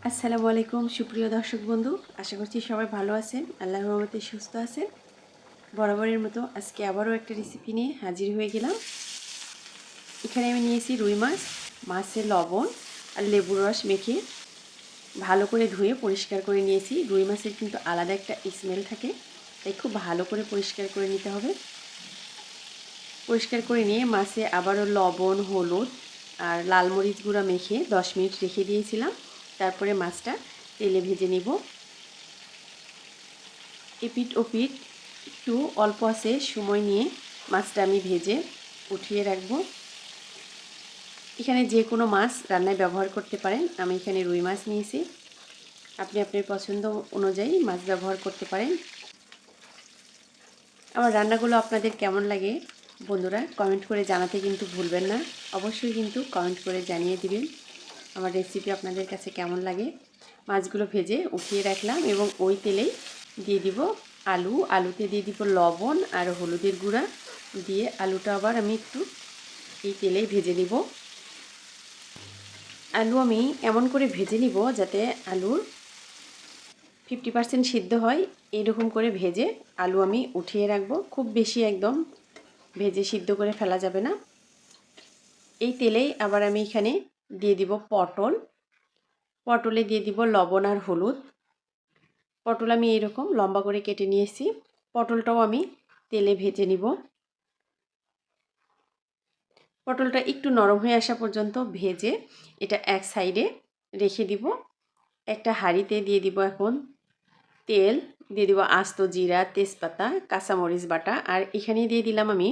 আসসালামু আলাইকুম সুপ্রিয় দর্শক বন্ধু, আশা করছি সবাই ভালো আছেন, আল্লাহর রহমতে সুস্থ আছেন। বরাবরের মতো আজকে আবারও একটা রেসিপি নিয়ে হাজির হয়ে গেলাম। এখানে আমি নিয়েছি রুই মাছ, মাছের লবণ আর লেবুর রস মেখে ভালো করে ধুয়ে পরিষ্কার করে নিয়েছি। রুই মাছের কিন্তু আলাদা একটা স্মেল থাকে, তাই খুব ভালো করে পরিষ্কার করে নিতে হবে। পরিষ্কার করে নিয়ে মাছে আবারও লবণ, হলুদ আর লাল মরিচ গুঁড়া মেখে 10 মিনিট রেখে দিয়েছিলাম। তারপরে মাছটা তেলে ভেজে নিব। এপিঠ ওপিঠ একটু অল্প আছে সময় নিয়ে মাছটা আমি ভেজে উঠিয়ে রাখব। এখানে যে কোনো মাছ রান্নায় ব্যবহার করতে পারেন। আমি এখানে রুই মাছ নিয়েছি, আপনি আপনার পছন্দ অনুযায়ী মাছ ব্যবহার করতে পারেন। আমার রান্নাগুলো আপনাদের কেমন লাগে বন্ধুরা কমেন্ট করে জানাতে কিন্তু ভুলবেন না। অবশ্যই কিন্তু কমেন্ট করে জানিয়ে দিবেন আমার রেসিপি আপনাদের কাছে কেমন লাগে। মাছগুলো ভেজে উঠিয়ে রাখলাম এবং ওই তেলেই দিয়ে দিব আলুতে দিয়ে দিব লবণ আর হলুদের গুঁড়া দিয়ে আলুটা আবার আমি একটু এই তেলেই ভেজে নিব। আলু আমি এমন করে ভেজে নিব যাতে আলুর 50% সিদ্ধ হয়। এইরকম করে ভেজে আলু আমি উঠিয়ে রাখবো। খুব বেশি একদম ভেজে সিদ্ধ করে ফেলা যাবে না। এই তেলেই আবার আমি এখানে দিয়ে দিব পটলে দিয়ে দিব লবণ আর হলুদ। পটল আমি এইরকম লম্বা করে কেটে নিয়েছি। পটলটাও আমি তেলে ভেজে নিব। পটলটা একটু নরম হয়ে আসা পর্যন্ত ভেজে এটা এক সাইডে রেখে দিব। একটা হাঁড়িতে দিয়ে দিব এখন তেল, দিয়ে দিব আস্ত জিরা, তেজপাতা, কাঁচামরিচ বাটা আর এখানে দিয়ে দিলাম আমি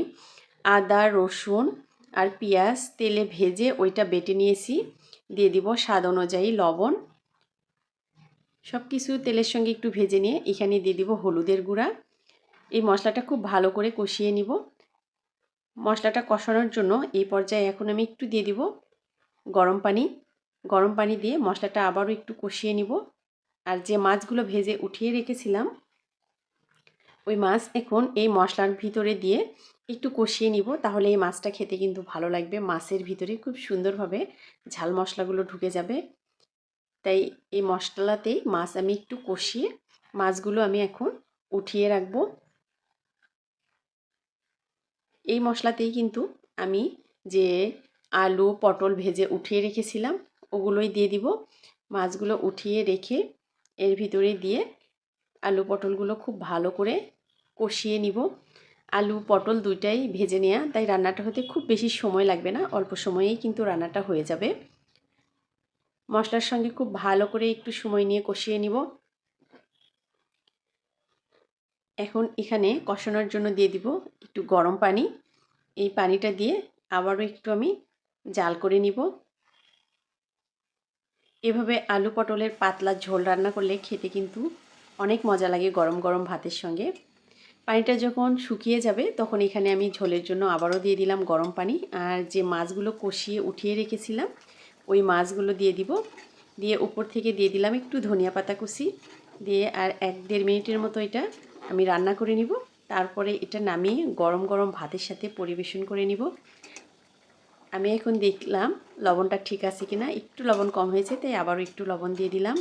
আদা, রসুন আর পেঁয়াজ তেলে ভেজে ওইটা বেটে নিয়েছি। দিয়ে দিব স্বাদ অনুযায়ী লবণ। সব কিছু তেলের সঙ্গে একটু ভেজে নিয়ে এখানে দিয়ে দিব হলুদের গুঁড়া। এই মশলাটা খুব ভালো করে কষিয়ে নিব। মশলাটা কষানোর জন্য এই পর্যায়ে এখন আমি একটু দিয়ে দিব গরম পানি দিয়ে মশলাটা আবারও একটু কষিয়ে নিব। আর যে মাছগুলো ভেজে উঠিয়ে রেখেছিলাম ওই মাছ এখন এই মশলার ভিতরে দিয়ে একটু কষিয়ে নিব, তাহলে এই মাছটা খেতে কিন্তু ভালো লাগবে। মাছের ভিতরে খুব সুন্দরভাবে ঝাল মশলাগুলো ঢুকে যাবে। তাই এই মশলাতেই মাছ আমি একটু কষিয়ে মাছগুলো আমি এখন উঠিয়ে রাখবো। এই মশলাতেই কিন্তু আমি যে আলু পটল ভেজে উঠিয়ে রেখেছিলাম ওগুলোই দিয়ে দিব। মাছগুলো উঠিয়ে রেখে এর ভিতরে দিয়ে আলু পটলগুলো খুব ভালো করে কষিয়ে নিব। আলু পটল দুইটাই ভেজে নেওয়া, তাই রান্নাটা হতে খুব বেশি সময় লাগবে না, অল্প সময়েই কিন্তু রান্নাটা হয়ে যাবে। মশলার সঙ্গে খুব ভালো করে একটু সময় নিয়ে কষিয়ে নিব। এখন এখানে কষানোর জন্য দিয়ে দিব একটু গরম পানি। এই পানিটা দিয়ে আবারও একটু আমি জাল করে নিব। এভাবে আলু পটলের পাতলা ঝোল রান্না করলে খেতে কিন্তু অনেক মজা লাগে গরম গরম ভাতের সঙ্গে। পানিটা যখন শুকিয়ে যাবে তখন এখানে আমি ঝোলের জন্য আবারও দিয়ে দিলাম গরম পানি। আর যে মাছগুলো কষিয়ে উঠিয়ে রেখেছিলাম ওই মাছগুলো দিয়ে দিব। দিয়ে উপর থেকে দিয়ে দিলাম একটু ধনিয়া পাতা কুচি দিয়ে আর 1-1.5 মিনিটের মতো এটা আমি রান্না করে নিব। তারপরে এটা নামিয়ে গরম গরম ভাতের সাথে পরিবেশন করে নিব। আমি এখন দেখলাম লবণটা ঠিক আছে কিনা, একটু লবণ কম হয়েছে তাই আবারও একটু লবণ দিয়ে দিলাম।